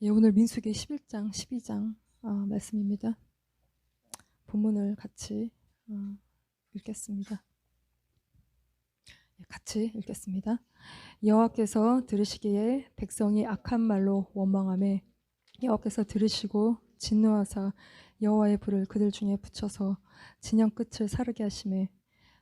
예, 오늘 민수기 11장, 12장 말씀입니다. 본문을 같이 읽겠습니다. 같이 읽겠습니다. 여호와께서 들으시기에 백성이 악한 말로 원망하매 여호와께서 들으시고 진노하사 여호와의 불을 그들 중에 붙여서 진영 끝을 사르게 하시매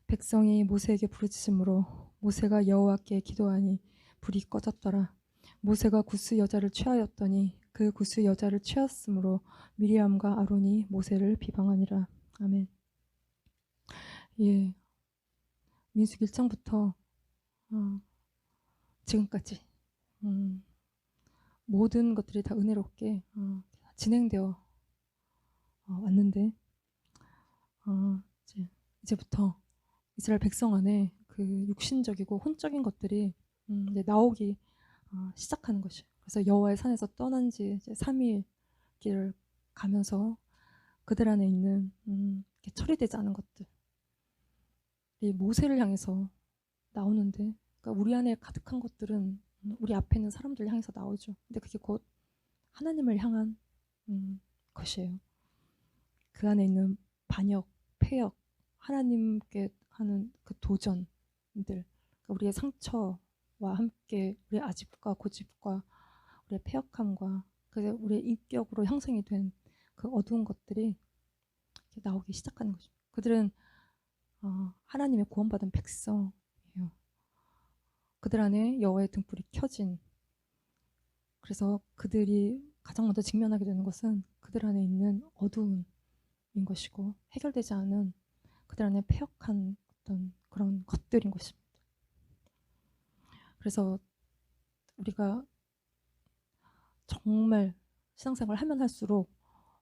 백성이 모세에게 부르짖음으로 모세가 여호와께 기도하니 불이 꺼졌더라. 모세가 구스 여자를 취하였더니 그 구스 여자를 취하였으므로 미리암과 아론이 모세를 비방하니라. 아멘. 예, 민수기 1장부터 지금까지 모든 것들이 다 은혜롭게 진행되어 왔는데 이제부터 이스라엘 백성 안에 그 육신적이고 혼적인 것들이 이제 나오기 시작하는 것이에요. 그래서 여호와의 산에서 떠난 지 이제 3일 길을 가면서 그들 안에 있는 처리되지 않은 것들이 모세를 향해서 나오는데, 그러니까 우리 안에 가득한 것들은 우리 앞에 있는 사람들을 향해서 나오죠. 근데 그게 곧 하나님을 향한 것이에요. 그 안에 있는 반역, 패역, 하나님께 하는 그 도전들, 그러니까 우리의 상처와 함께 우리의 아집과 고집과 우리의 패역함과 우리의 인격으로 형성이 된 그 어두운 것들이 나오기 시작하는 거죠. 그들은 하나님의 구원받은 백성이에요. 그들 안에 여호와의 등불이 켜진, 그래서 그들이 가장 먼저 직면하게 되는 것은 그들 안에 있는 어두움인 것이고 해결되지 않은 그들 안에 패역한 어떤 그런 것들인 것입니다. 그래서 우리가 정말 신앙생활을 하면 할수록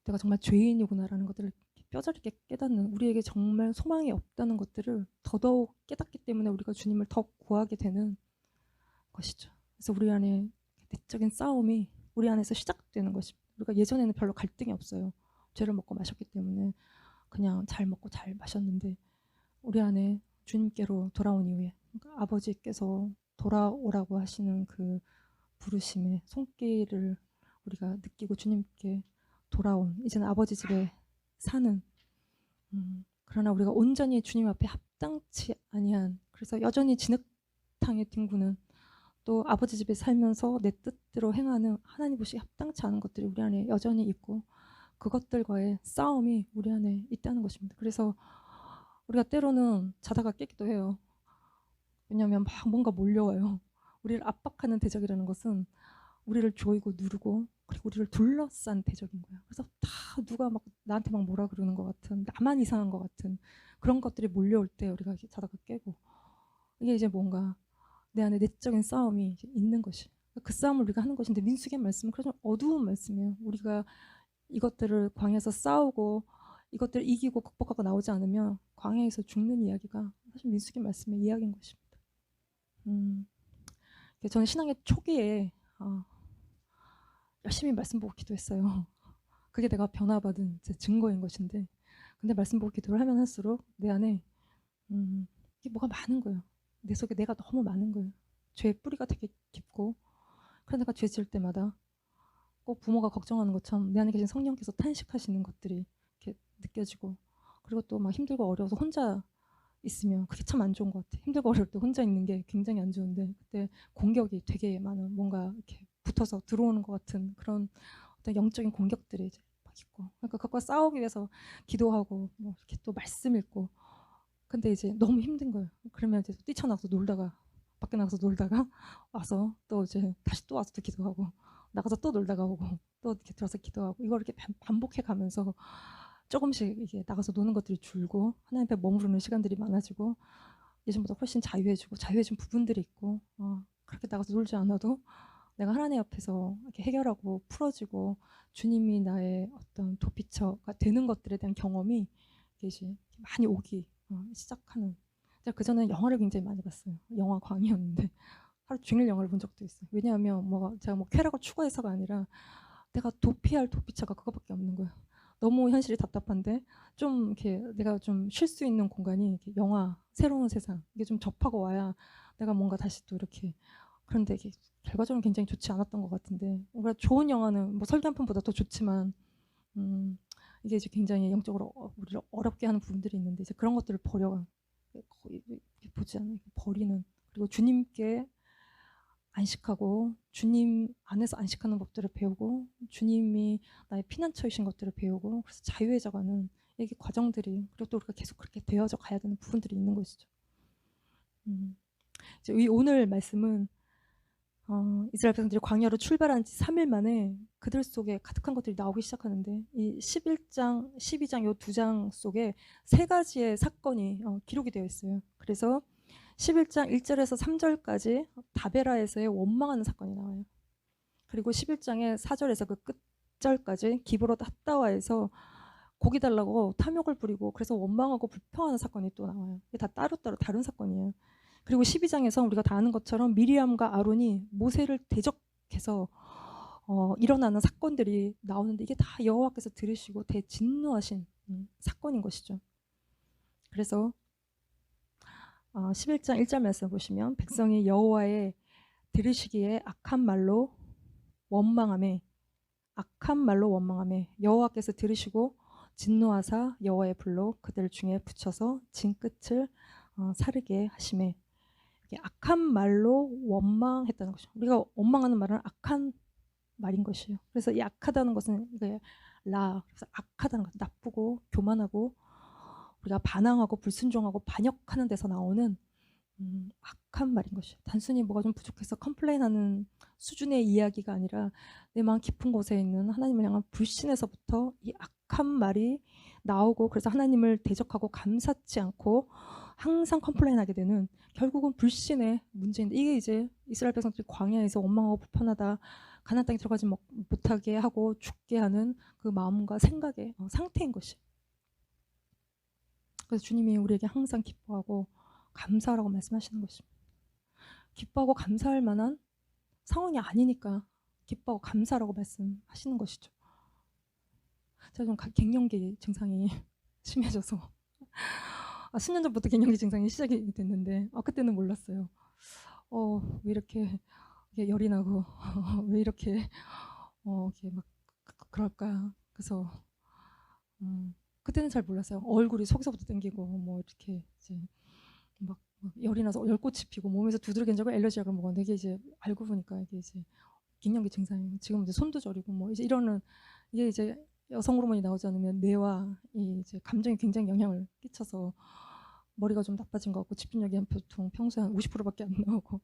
내가 정말 죄인이구나라는 것들을 뼈저리게 깨닫는, 우리에게 정말 소망이 없다는 것들을 더더욱 깨닫기 때문에 우리가 주님을 더 구하게 되는 것이죠. 그래서 우리 안에 내적인 싸움이 우리 안에서 시작되는 것입니다. 우리가 예전에는 별로 갈등이 없어요. 죄를 먹고 마셨기 때문에 그냥 잘 먹고 잘 마셨는데, 우리 안에 주님께로 돌아온 이후에, 그러니까 아버지께서 돌아오라고 하시는 그 부르심의 손길을 우리가 느끼고 주님께 돌아온, 이제는 아버지 집에 사는, 그러나 우리가 온전히 주님 앞에 합당치 아니한, 그래서 여전히 진흙탕에 뒹구는, 또 아버지 집에 살면서 내 뜻대로 행하는 하나님 보시기에 합당치 않은 것들이 우리 안에 여전히 있고, 그것들과의 싸움이 우리 안에 있다는 것입니다. 그래서 우리가 때로는 자다가 깨기도 해요. 왜냐하면 막 뭔가 몰려와요. 우리를 압박하는 대적이라는 것은 우리를 조이고 누르고 그리고 우리를 둘러싼 대적인 거예요. 그래서 다 누가 막 나한테 막 뭐라 그러는 것 같은, 나만 이상한 것 같은 그런 것들이 몰려올 때 우리가 자다가 깨고, 이게 이제 뭔가 내 안에 내적인 싸움이 있는 것이, 그 싸움을 우리가 하는 것인데, 민수기의 말씀은 그래서 어두운 말씀이에요. 우리가 이것들을 광야에서 싸우고 이것들을 이기고 극복하고 나오지 않으면 광야에서 죽는 이야기가 사실 민수기 말씀의 이야기인 것입니다. 저는 신앙의 초기에 열심히 말씀 보고 기도했어요. 그게 내가 변화받은 제 증거인 것인데, 근데 말씀 보고 기도를 하면 할수록 내 안에 이게 뭐가 많은 거예요. 내 속에 내가 너무 많은 거예요. 죄의 뿌리가 되게 깊고, 그래서 내가 죄 지을 때마다 꼭 부모가 걱정하는 것처럼 내 안에 계신 성령께서 탄식하시는 것들이 이렇게 느껴지고, 그리고 또 막 힘들고 어려워서 혼자 있으면 그게 참 안 좋은 것 같아. 힘들고 어려울 때 혼자 있는 게 굉장히 안 좋은데, 그때 공격이 되게 많은, 뭔가 이렇게 붙어서 들어오는 것 같은 그런 어떤 영적인 공격들이 이제 막 있고, 그러니까 그것과 싸우기 위해서 기도하고 뭐 이렇게 또 말씀 읽고, 근데 이제 너무 힘든 거예요. 그러면 이제 뛰쳐나가서 놀다가, 밖에 나가서 놀다가 와서 또 이제 다시 또 와서 또 기도하고, 나가서 또 놀다가 오고, 또 이렇게 들어서 기도하고, 이걸 이렇게 반복해 가면서 조금씩 이게 나가서 노는 것들이 줄고 하나님 앞에 머무르는 시간들이 많아지고, 예전보다 훨씬 자유해진 부분들이 있고, 그렇게 나가서 놀지 않아도 내가 하나님 앞에서 이렇게 해결하고 풀어지고 주님이 나의 어떤 도피처가 되는 것들에 대한 경험이 이제 많이 오기 시작하는. 제가 그전에 영화를 굉장히 많이 봤어요. 영화 광이었는데 하루 종일 영화를 본 적도 있어요. 왜냐하면 제가 쾌락을 추구해서가 아니라 내가 도피할 도피처가 그거밖에 없는 거예요. 너무 현실이 답답한데 좀 이렇게 내가 좀 쉴 수 있는 공간이 이렇게 영화, 새로운 세상, 이게 좀 접하고 와야 내가 뭔가 다시 또 이렇게 그런데 이게 결과적으로 굉장히 좋지 않았던 것 같은데, 우리가 좋은 영화는 뭐 설계 한 편보다 더 좋지만 이게 이제 굉장히 영적으로 우리를 어렵게 하는 부분들이 있는데, 이제 그런 것들을 버려가 거의 보지 않는, 버리는, 그리고 주님께 안식하고 주님 안에서 안식하는 법들을 배우고 주님이 나의 피난처이신 것들을 배우고, 그래서 자유해져가는 이게 과정들이, 그리고 또 우리가 계속 그렇게 되어져 가야 되는 부분들이 있는 것이죠. 이제 이 오늘 말씀은 이스라엘 백성들이 광야로 출발한 지 3일 만에 그들 속에 가득한 것들이 나오기 시작하는데, 이 11장, 12장 요 두 장 속에 세 가지의 사건이 기록이 되어 있어요. 그래서 11장 1절에서 3절까지 다베라에서의 원망하는 사건이 나와요. 그리고 11장의 4절에서 그 끝절까지 기브롯 핫다와에서 고기 달라고 탐욕을 부리고 그래서 원망하고 불평하는 사건이 또 나와요. 이게 다 따로따로 다른 사건이에요. 그리고 12장에서 우리가 다 아는 것처럼 미리암과 아론이 모세를 대적해서 일어나는 사건들이 나오는데, 이게 다 여호와께서 들으시고 대진노하신 사건인 것이죠. 그래서 11장 1절 말씀 보시면, 백성이 여호와의 들으시기에 악한 말로 원망하며 여호와께서 들으시고 진노하사 여호와의 불로 그들 중에 붙여서 진 끝을 사르게 하시매. 악한 말로 원망했다는 것이죠. 우리가 원망하는 말은 악한 말인 것이에요. 그래서 이 악하다는 것은 이게 그래서 악하다는 것, 나쁘고 교만하고 우리가 반항하고 불순종하고 반역하는 데서 나오는 악한 말인 것이에요. 단순히 뭐가 좀 부족해서 컴플레인하는 수준의 이야기가 아니라 내 마음 깊은 곳에 있는 하나님을 향한 불신에서부터 이 악한 말이 나오고, 그래서 하나님을 대적하고 감사치 않고 항상 컴플레인하게 되는, 결국은 불신의 문제인데, 이게 이제 이스라엘 백성들이 광야에서 원망하고 불편하다, 가나안 땅에 들어가지 못하게 하고 죽게 하는 그 마음과 생각의 상태인 것이. 그래서 주님이 우리에게 항상 기뻐하고 감사하라고 말씀하시는 것입니다. 기뻐하고 감사할 만한 상황이 아니니까 기뻐하고 감사하라고 말씀하시는 것이죠. 제가 좀 갱년기 증상이 심해져서 수년 전부터 갱년기 증상이 시작이 됐는데 그때는 몰랐어요. 왜 이렇게 열이 나고 왜 이렇게 막 그럴까. 그래서 그때는 잘 몰랐어요. 얼굴이 속에서부터 땡기고 뭐 이렇게 이제 막 열이 나서 열꽃이 피고 몸에서 두드러긴적을 엘러지약을 먹었는데, 이게 이제 알고 보니까 이게 이제 갱년기 증상이에요. 지금 이제 손도 저리고 뭐 이제 이러는, 이게 이제 여성 호르몬이 나오지 않으면 뇌와 이 이제 감정에 굉장히 영향을 끼쳐서 머리가 좀 나빠진 것 같고 집중력이 보통 평소에 한 50%밖에 안 나오고,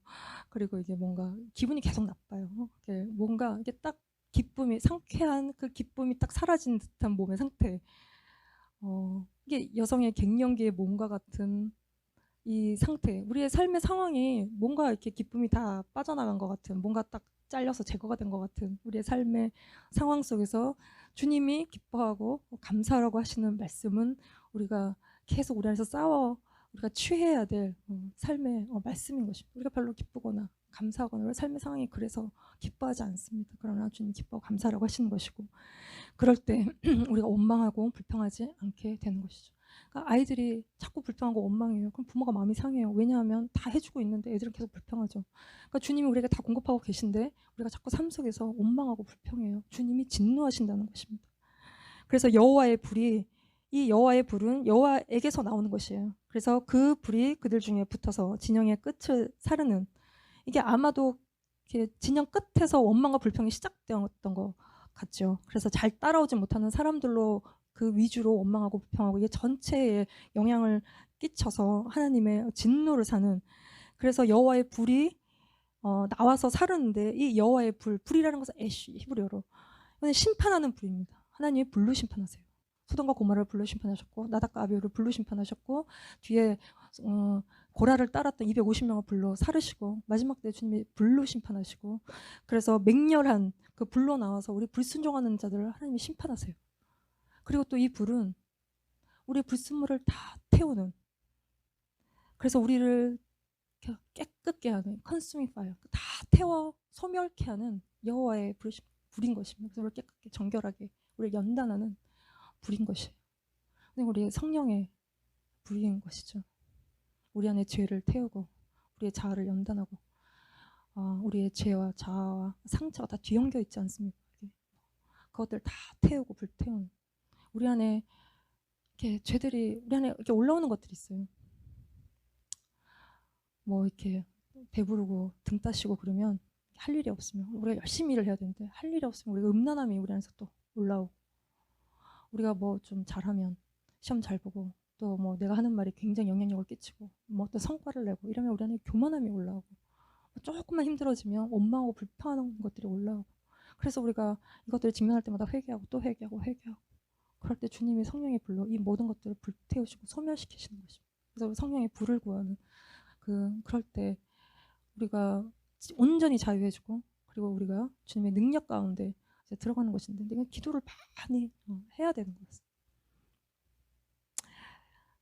그리고 이게 뭔가 기분이 계속 나빠요. 이게 뭔가 이게 딱 기쁨이, 상쾌한 그 기쁨이 딱 사라진 듯한 몸의 상태. 이게 여성의 갱년기의 몸과 같은 이 상태, 우리의 삶의 상황이 뭔가 이렇게 기쁨이 다 빠져나간 것 같은, 뭔가 딱 잘려서 제거가 된 것 같은 우리의 삶의 상황 속에서 주님이 기뻐하고 감사하라고 하시는 말씀은 우리가 계속 우리 안에서 우리가 취해야 될 삶의 말씀인 것입니다. 우리가 별로 기쁘거나 감사하거나 우리 삶의 상황이 그래서 기뻐하지 않습니다. 그러나 주님 기뻐하고 감사하라고 하시는 것이고, 그럴 때 우리가 원망하고 불평하지 않게 되는 것이죠. 그러니까 아이들이 자꾸 불평하고 원망해요. 그럼 부모가 마음이 상해요. 왜냐하면 다 해주고 있는데 애들은 계속 불평하죠. 그러니까 주님이 우리에게 다 공급하고 계신데 우리가 자꾸 삶 속에서 원망하고 불평해요. 주님이 진노하신다는 것입니다. 그래서 여호와의 불은 여호와에게서 나오는 것이에요. 그래서 그 불이 그들 중에 붙어서 진영의 끝을 사르는, 이게 아마도 이렇게 진영 끝에서 원망과 불평이 시작되었던 것 같죠. 그래서 잘 따라오지 못하는 사람들로 그 위주로 원망하고 불평하고, 이게 전체에 영향을 끼쳐서 하나님의 진노를 사는, 그래서 여호와의 불이 나와서 사르는데, 이 여호와의 불이라는 것은 애쉬, 히브리어로 이건 심판하는 불입니다. 하나님이 불로 심판하세요. 소돔과 고모라를 불로 심판하셨고 나답과 아비후를 불로 심판하셨고, 뒤에 고라를 따랐던 250명을 불로 사르시고, 마지막 때 주님이 불로 심판하시고, 그래서 맹렬한 그 불로 나와서 우리 불순종하는 자들을 하나님이 심판하세요. 그리고 또 이 불은 우리의 불순물을 다 태우는, 그래서 우리를 깨끗게 하는 consuming fire, 다 태워 소멸케 하는 여호와의 불인 것입니다. 그래서 우리를 깨끗게 정결하게 우리를 연단하는 불인 것이에요. 근데 우리의 성령의 불인 것이죠. 우리 안에 죄를 태우고 우리의 자아를 연단하고 우리의 죄와 자아와 상처가 다 뒤엉겨 있지 않습니까? 그것들 다 태우고 불태우는, 우리 안에 이렇게 죄들이 우리 안에 이렇게 올라오는 것들이 있어요. 뭐 이렇게 배부르고 등 따시고 그러면 할 일이 없으면, 우리가 열심히 일을 해야 되는데 할 일이 없으면 우리가 음란함이 우리 안에서 또 올라오고, 우리가 뭐 좀 잘하면 시험 잘 보고 또 뭐 내가 하는 말이 굉장히 영향력을 끼치고 뭐 어떤 성과를 내고 이러면 우리 안에 교만함이 올라오고, 조금만 힘들어지면 원망하고 불평하는 것들이 올라오고, 그래서 우리가 이것들을 직면할 때마다 회개하고 또 회개하고 회개하고, 그럴 때 주님이 성령의 불로 이 모든 것들을 불태우시고 소멸시키시는 것입니다. 그래서 성령의 불을 구하는 그럴 때 우리가 온전히 자유해지고, 그리고 우리가 주님의 능력 가운데 이제 들어가는 것인데, 내가 기도를 많이 해야 되는 거였어요.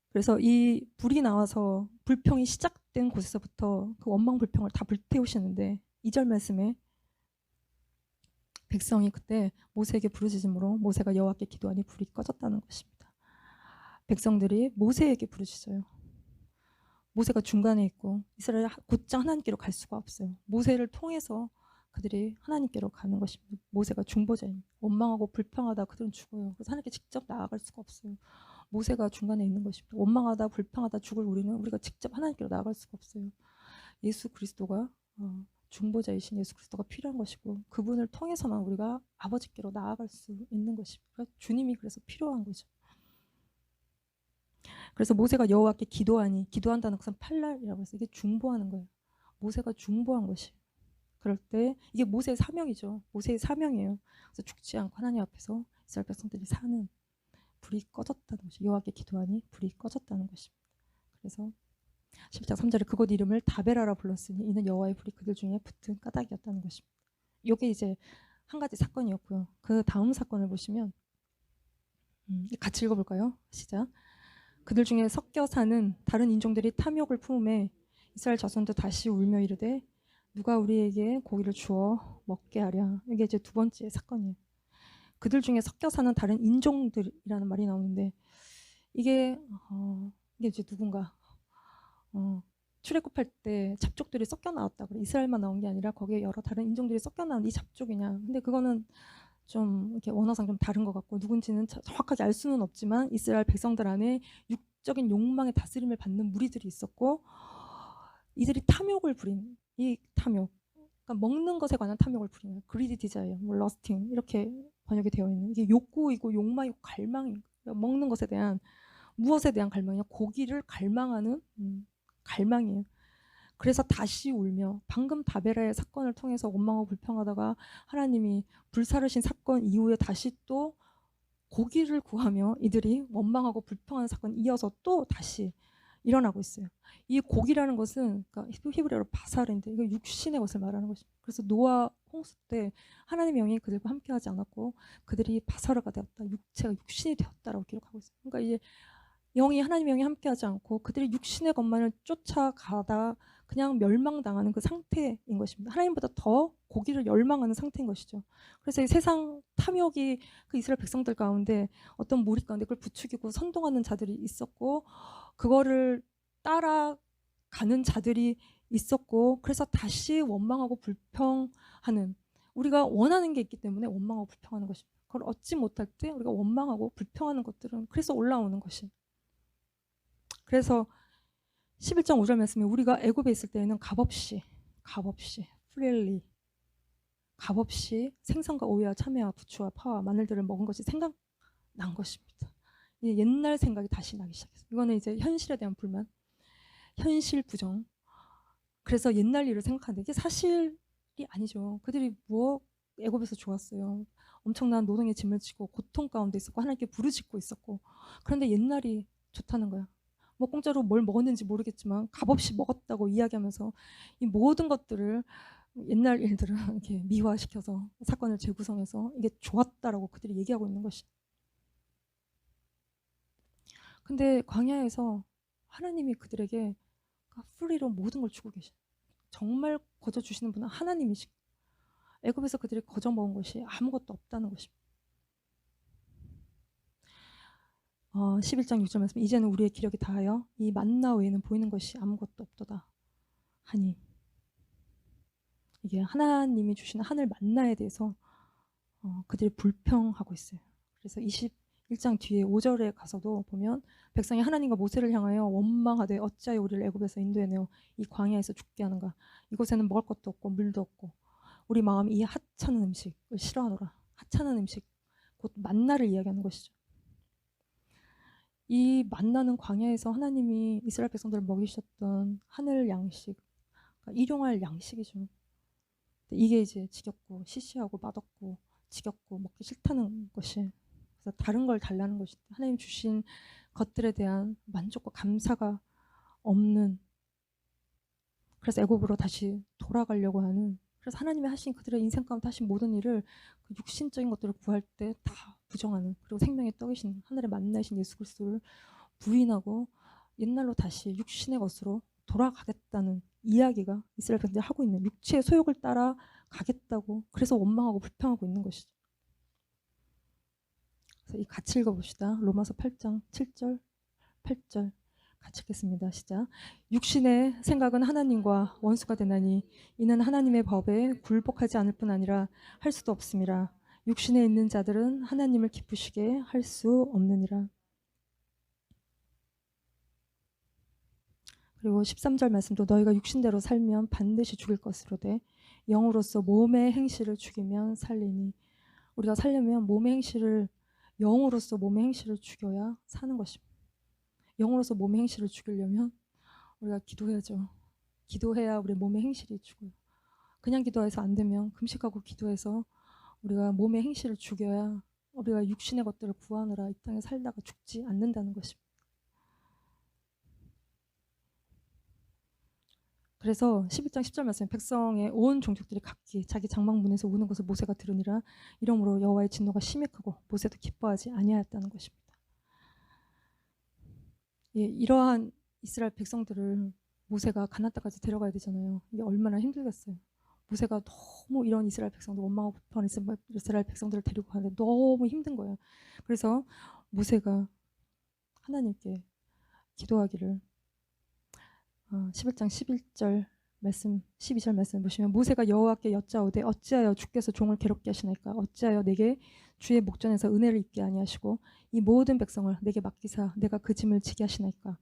그래서 이 불이 나와서 불평이 시작된 곳에서부터 그 원망 불평을 다 불태우시는데, 2절 말씀에 백성이 그때 모세에게 부르짖음으로 모세가 여호와께 기도하니 불이 꺼졌다는 것입니다. 백성들이 모세에게 부르짖어요. 모세가 중간에 있고 이스라엘 곧장 하나님께로 갈 수가 없어요. 모세를 통해서 그들이 하나님께로 가는 것입니다. 모세가 중보자입니다. 원망하고 불평하다 그들은 죽어요. 그래서 하나님께 직접 나아갈 수가 없어요. 모세가 중간에 있는 것입니다. 원망하다 불평하다 죽을 우리가 직접 하나님께로 나아갈 수가 없어요. 예수 그리스도가 중보자이신 예수 그리스도가 필요한 것이고, 그분을 통해서만 우리가 아버지께로 나아갈 수 있는 것입니다. 주님이 그래서 필요한 거죠. 그래서 모세가 여호와께 기도하니, 기도한다는 것은 팔랄이라고 해서 이게 중보하는 거예요. 모세가 중보한 것이. 그럴 때 이게 모세의 사명이죠. 모세의 사명이에요. 그래서 죽지 않고 하나님 앞에서 이스라엘 백성들이 사는, 불이 꺼졌다는 것이, 여호와께 기도하니 불이 꺼졌다는 것입니다. 그래서 11장 3절에 그곳 이름을 다베라라 불렀으니 이는 여호와의 불이 그들 중에 붙은 까닭이었다는 것입니다. 이게 이제 한 가지 사건이었고요. 그 다음 사건을 보시면 같이 읽어볼까요? 시작. 그들 중에 섞여 사는 다른 인종들이 탐욕을 품음에 이스라엘 자손도 다시 울며 이르되 누가 우리에게 고기를 주어 먹게 하랴. 이게 이제 두 번째 사건이에요. 그들 중에 섞여 사는 다른 인종들이라는 말이 나오는데, 이게 이제 누군가 출애굽할 때 잡족들이 섞여 나왔다 그래. 이스라엘만 나온 게 아니라 거기에 여러 다른 인종들이 섞여 나온 이 잡족이냐. 근데 그거는 좀 이렇게 원어상 좀 다른 것 같고, 누군지는 정확하게 알 수는 없지만 이스라엘 백성들 안에 육적인 욕망의 다스림을 받는 무리들이 있었고, 이들이 탐욕을 부린 이 탐욕, 그러니까 먹는 것에 관한 탐욕을 부리는 greedy desire, 뭐 lusting 이렇게 번역이 되어 있는, 이게 욕구이고 욕망이고 갈망이, 그러니까 먹는 것에 대한, 무엇에 대한 갈망이냐, 고기를 갈망하는 갈망이에요. 그래서 다시 울며, 방금 다베라의 사건을 통해서 원망하고 불평하다가 하나님이 불사르신 사건 이후에 다시 또 고기를 구하며 이들이 원망하고 불평하는 사건이 이어서 또 다시 일어나고 있어요. 이 고기라는 것은 그러니까 히브리어로 바살인데 이거 육신의 것을 말하는 것입니다. 그래서 노아 홍수 때 하나님의 영이 그들과 함께하지 않았고 그들이 바사르가 되었다, 육체가 육신이 되었다라고 기록하고 있어요. 그러니까 이제 하나님의 영이 함께하지 않고 그들이 육신의 것만을 쫓아가다 그냥 멸망당하는 그 상태인 것입니다. 하나님보다 더 고기를 열망하는 상태인 것이죠. 그래서 이 세상 탐욕이 그 이스라엘 백성들 가운데 어떤 무리 가운데 그걸 부추기고 선동하는 자들이 있었고, 그거를 따라가는 자들이 있었고, 그래서 다시 원망하고 불평하는, 우리가 원하는 게 있기 때문에 원망하고 불평하는 것입니다. 그걸 얻지 못할 때 우리가 원망하고 불평하는 것들은 그래서 올라오는 것이. 그래서 11장 5절 말씀에 우리가 애굽에 있을 때에는 값없이 프릴리 값없이 생선과 오이와 참외와 부추와 파와 마늘들을 먹은 것이 생각난 것입니다. 옛날 생각이 다시 나기 시작했어요. 이거는 이제 현실에 대한 불만, 현실 부정. 그래서 옛날 일을 생각하는데 이게 사실이 아니죠. 그들이 애굽에서 좋았어요. 엄청난 노동의 짐을 지고 고통 가운데 있었고 하나님께 부르짖고 있었고, 그런데 옛날이 좋다는 거야. 뭐 공짜로 뭘 먹었는지 모르겠지만 값없이 먹었다고 이야기하면서 이 모든 것들을, 옛날 일들을 이렇게 미화시켜서 사건을 재구성해서 이게 좋았다라고 그들이 얘기하고 있는 것이. 근데 광야에서 하나님이 그들에게 프리로 모든 걸 주고 계셔. 정말 거저 주시는 분은 하나님이시고, 애굽에서 그들이 거저 먹은 것이 아무것도 없다는 것입니다. 11장 6절 말씀, 이제는 우리의 기력이 다하여 이 만나 외에는 보이는 것이 아무것도 없도다 하니. 이게 하나님이 주시는 하늘 만나에 대해서 그들이 불평하고 있어요. 그래서 21장 뒤에 5절에 가서도 보면 백성이 하나님과 모세를 향하여 원망하되 어찌하여 우리를 애굽에서 인도해내어 이 광야에서 죽게 하는가. 이곳에는 먹을 것도 없고 물도 없고 우리 마음이 이 하찮은 음식을 싫어하노라. 하찮은 음식, 곧 만나를 이야기하는 것이죠. 이 만나는 광야에서 하나님이 이스라엘 백성들을 먹이셨던 하늘 양식, 그러니까 일용할 양식이죠. 이게 이제 지겹고 시시하고 맛없고 지겹고 먹기 싫다는 것이, 그래서 다른 걸 달라는 것이, 하나님 주신 것들에 대한 만족과 감사가 없는, 그래서 애굽으로 다시 돌아가려고 하는, 그래서 하나님이 하신 그들의 인생 가운데 하신 모든 일을 그 육신적인 것들을 구할 때 다 부정하는, 그리고 생명의 떡이신 하늘의 만나이신 예수 그리스도를 부인하고 옛날로 다시 육신의 것으로 돌아가겠다는 이야기가 이스라엘 백성들이 하고 있는, 육체의 소욕을 따라 가겠다고, 그래서 원망하고 불평하고 있는 것이죠. 그래서 이 같이 읽어봅시다. 로마서 8장 7절 8절 같이 읽겠습니다. 시작. 육신의 생각은 하나님과 원수가 되나니 이는 하나님의 법에 굴복하지 않을 뿐 아니라 할 수도 없음이라. 육신에 있는 자들은 하나님을 기쁘시게 할 수 없느니라. 그리고 13절 말씀도 너희가 육신대로 살면 반드시 죽을 것으로되 영으로서 몸의 행실을 죽이면 살리니. 우리가 살려면 몸의 행실을, 영으로서 몸의 행실을 죽여야 사는 것입니다. 영으로서 몸의 행실을 죽이려면 우리가 기도해야죠. 기도해야 우리 몸의 행실이 죽어요. 그냥 기도해서 안 되면 금식하고 기도해서 우리가 몸의 행실을 죽여야 우리가 육신의 것들을 구하느라 이 땅에 살다가 죽지 않는다는 것입니다. 그래서 11장 10절 말씀, 백성의 온 종족들이 각기 자기 장막문에서 우는 것을 모세가 들으니라. 이러므로 여호와의 진노가 심히 크고 모세도 기뻐하지 아니하였다는 것입니다. 예, 이러한 이스라엘 백성들을 모세가 가나안 땅까지 데려가야 되잖아요. 이게 얼마나 힘들겠어요. 모세가 너무 이런 이스라엘 백성들, 원망하고 불평하는 이스라엘 백성들을 데리고 가는데 너무 힘든 거예요. 그래서 모세가 하나님께 기도하기를, 11장 11절 말씀, 12절 말씀 보시면 모세가 여호와께 여짜오되 어찌하여 주께서 종을 괴롭게 하시나이까. 어찌하여 내게 주의 목전에서 은혜를 입게 아니하시고 이 모든 백성을 내게 맡기사 내가 그 짐을 지게 하시나이까.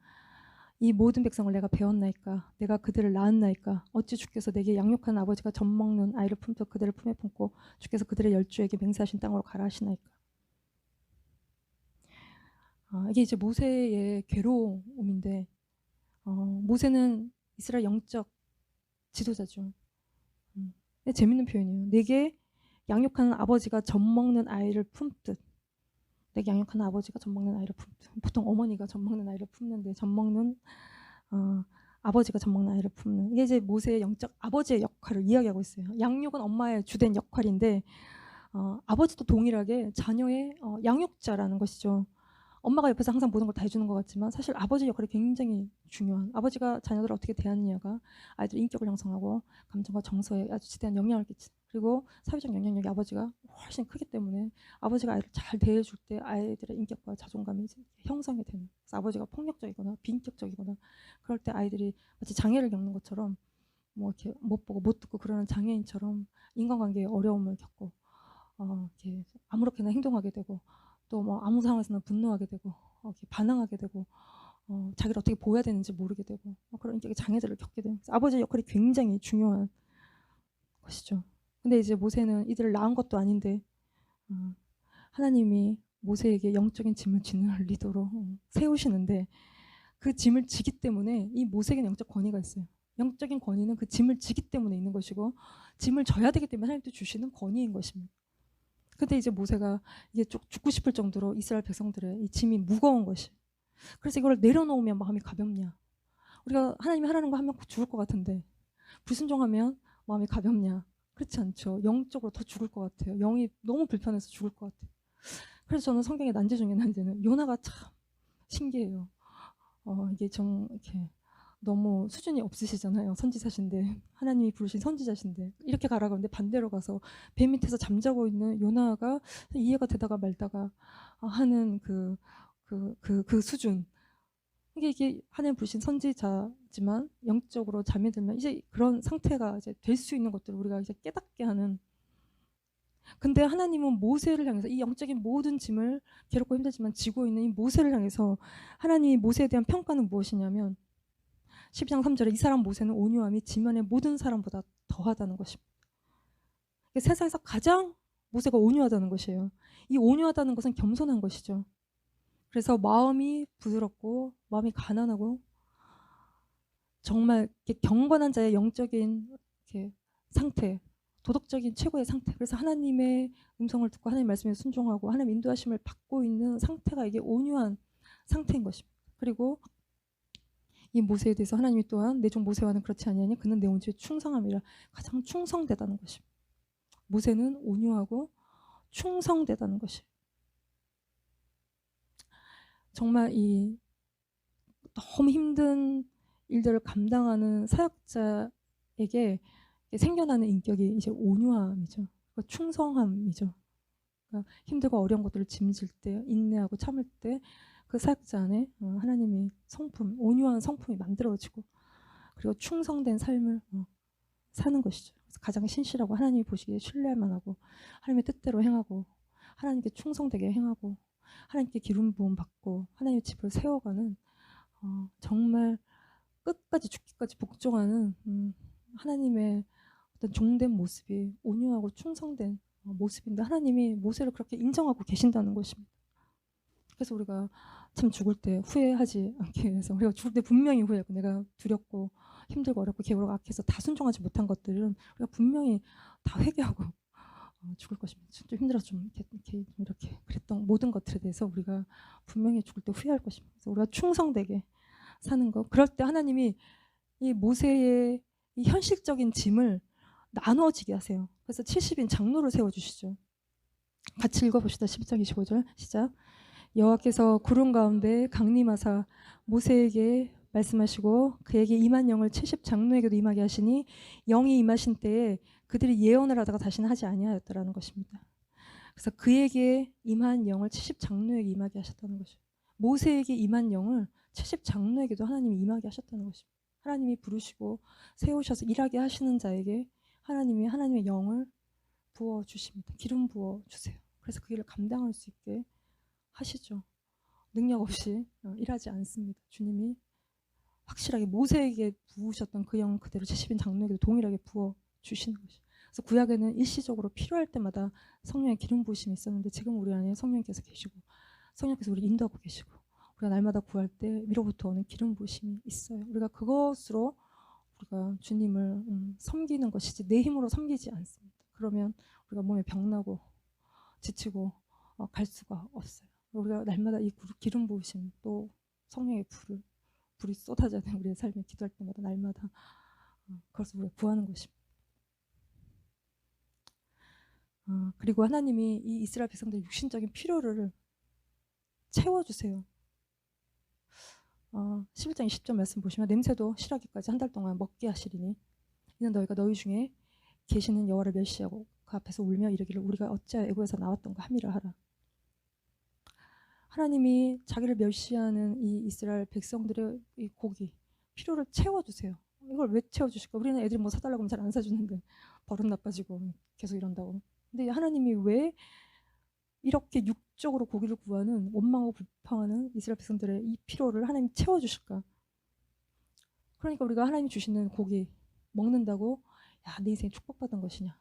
이 모든 백성을 내가 배웠나이까. 내가 그들을 낳았나이까. 어찌 주께서 내게 양육한 아버지가 젖먹는 아이를 품듯 그들을 품에 품고 주께서 그들의 열주에게 맹세하신 땅으로 가라 하시나이까. 이게 이제 모세의 괴로움인데, 모세는 이스라엘 영적 지도자죠. 재밌는 표현이에요. 내게 양육하는 아버지가 젖먹는 아이를 품듯. 내게 양육하는 아버지가 젖먹는 아이를 품듯. 보통 어머니가 젖먹는 아이를 품는데 젖먹는 아버지가 젖먹는 아이를 품는. 이게 이제 모세의 영적 아버지의 역할을 이야기하고 있어요. 양육은 엄마의 주된 역할인데 아버지도 동일하게 자녀의 양육자라는 것이죠. 엄마가 옆에서 항상 모든 걸 다 해주는 것 같지만 사실 아버지의 역할이 굉장히 중요한, 아버지가 자녀들을 어떻게 대하느냐가 아이들의 인격을 형성하고 감정과 정서에 아주 지대한 영향을 끼치는, 그리고 사회적 영향력이 아버지가 훨씬 크기 때문에 아버지가 아이를 잘 대해줄 때 아이들의 인격과 자존감이 형성이 되는, 그래서 아버지가 폭력적이거나 비인격적이거나 그럴 때 아이들이 마치 장애를 겪는 것처럼 뭐 이렇게 못 보고 못 듣고 그러는 장애인처럼 인간관계에 어려움을 겪고 이렇게 아무렇게나 행동하게 되고 또 뭐 아무 상황에서나 분노하게 되고 이렇게 반항하게 되고 자기를 어떻게 보여야 되는지 모르게 되고 그런 인격의 장애들을 겪게 되는, 아버지의 역할이 굉장히 중요한 것이죠. 근데 이제 모세는 이들을 낳은 것도 아닌데 하나님이 모세에게 영적인 짐을 지는 리더로 세우시는데 그 짐을 지기 때문에 이 모세에게는 영적 권위가 있어요. 영적인 권위는 그 짐을 지기 때문에 있는 것이고 짐을 져야 되기 때문에 하나님도 주시는 권위인 것입니다. 근데 이제 모세가 이게 죽고 싶을 정도로 이스라엘 백성들의 이 짐이 무거운 것이, 그래서 이걸 내려놓으면 마음이 가볍냐, 우리가 하나님이 하라는 거 하면 죽을 것 같은데 불순종하면 마음이 가볍냐, 그렇지 않죠. 영적으로 더 죽을 것 같아요. 영이 너무 불편해서 죽을 것 같아요. 그래서 저는 성경의 난제 중에 난제는 요나가 참 신기해요. 이게 좀 이렇게 너무 수준이 없으시잖아요. 선지자신데, 하나님이 부르신 선지자신데 이렇게 가라 그러는데 반대로 가서 배 밑에서 잠자고 있는 요나가 이해가 되다가 말다가 하는 그 수준, 이게 하나님 부르신 선지자지만 영적으로 잠이 들면 이제 그런 상태가 이제 될 수 있는 것들을 우리가 이제 깨닫게 하는. 근데 하나님은 모세를 향해서 이 영적인 모든 짐을 괴롭고 힘들지만 지고 있는 이 모세를 향해서 하나님이 모세에 대한 평가는 무엇이냐면 12장 3절에 이 사람 모세는 온유함이 지면의 모든 사람보다 더하다는 것입니다. 세상에서 가장 모세가 온유하다는 것이에요. 이 온유하다는 것은 겸손한 것이죠. 그래서 마음이 부드럽고 마음이 가난하고 정말 경건한 자의 영적인 상태, 도덕적인 최고의 상태. 그래서 하나님의 음성을 듣고 하나님 말씀에 순종하고 하나님 인도하심을 받고 있는 상태가 이게 온유한 상태인 것입니다. 그리고 이 모세에 대해서 하나님이 또한 내 종 모세와는 그렇지 아니하니 그는 내 온주에 충성함이라. 가장 충성되다는 것입니다. 모세는 온유하고 충성되다는 것이에요. 정말 이 너무 힘든 일들을 감당하는 사역자에게 생겨나는 인격이 이제 온유함이죠. 충성함이죠. 그러니까 힘들고 어려운 것들을 짐질 때, 인내하고 참을 때 그 사역자 안에 하나님이 성품, 온유한 성품이 만들어지고 그리고 충성된 삶을 사는 것이죠. 그래서 가장 신실하고 하나님이 보시기에 신뢰할 만하고 하나님의 뜻대로 행하고 하나님께 충성되게 행하고 하나님께 기름 부음 받고 하나님의 집을 세워가는 정말 끝까지 죽기까지 복종하는 하나님의 어떤 종된 모습이 온유하고 충성된 모습인데 하나님이 모세를 그렇게 인정하고 계신다는 것입니다. 그래서 우리가 참 죽을 때 후회하지 않기 위해서 우리가 죽을 때 분명히 후회하고 내가 두렵고 힘들고 어렵고 게으르고 악해서 다 순종하지 못한 것들은 우리가 분명히 다 회개하고 죽을 것입니다. 좀 힘들어서 좀 이렇게 그랬던 모든 것들에 대해서 우리가 분명히 죽을 때 후회할 것입니다. 그래서 우리가 충성되게 사는 것. 그럴 때 하나님이 이 모세의 이 현실적인 짐을 나눠지게 하세요. 그래서 70인 장로를 세워주시죠. 같이 읽어봅시다. 12장 25절 시작. 여호와께서 구름 가운데 강림하사 모세에게 말씀하시고 그에게 임한 영을 70 장로에게도 임하게 하시니 영이 임하신 때에 그들이 예언을 하다가 다시는 하지 아니하였더라는 것입니다. 그래서 그에게 임한 영을 70 장로에게 임하게 하셨다는 것이죠. 모세에게 임한 영을 70 장로에게도 하나님이 임하게 하셨다는 것입니다. 하나님이 부르시고 세우셔서 일하게 하시는 자에게 하나님이 하나님의 영을 부어주십니다. 기름 부어주세요. 그래서 그 일을 감당할 수 있게 하시죠. 능력 없이 일하지 않습니다. 주님이 확실하게 모세에게 부으셨던 그 영 그대로 70인 장로에게도 동일하게 부어주시는 것이죠. 그래서 구약에는 일시적으로 필요할 때마다 성령의 기름 부으심이 있었는데 지금 우리 안에 성령께서 계시고 성령께서 우리 인도하고 계시고 우리가 날마다 구할 때 위로부터 오는 기름 부으심이 있어요. 우리가 그것으로 우리가 주님을 섬기는 것이지 내 힘으로 섬기지 않습니다. 그러면 우리가 몸에 병나고 지치고 갈 수가 없어요. 우리가 날마다 이 기름 부으심 또 성령의 불이 쏟아져야 되는 우리의 삶에 기도할 때마다 날마다 그것을 우리가 구하는 것입니다. 그리고 하나님이 이 이스라엘 백성들의 육신적인 필요를 채워주세요. 11장 20절 말씀 보시면 냄새도 실하기까지 한 달 동안 먹게 하시리니 이는 너희가 너희 중에 계시는 여호와를 멸시하고 그 앞에서 울며 이르기를 우리가 어찌하여 애굽에서 나왔던가 함이라 하라. 하나님이 자기를 멸시하는 이 이스라엘 백성들의 이 고기 필요를 채워주세요. 이걸 왜 채워주실까? 우리는 애들이 뭐 사달라고 하면 잘 안 사주는데 버릇 나빠지고 계속 이런다고. 근데 하나님이 왜 이렇게 육적으로 고기를 구하는 원망하고 불평하는 이스라엘 백성들의 이 필요를 하나님 채워주실까? 그러니까 우리가 하나님 주시는 고기 먹는다고 야, 내 인생에 축복받은 것이냐?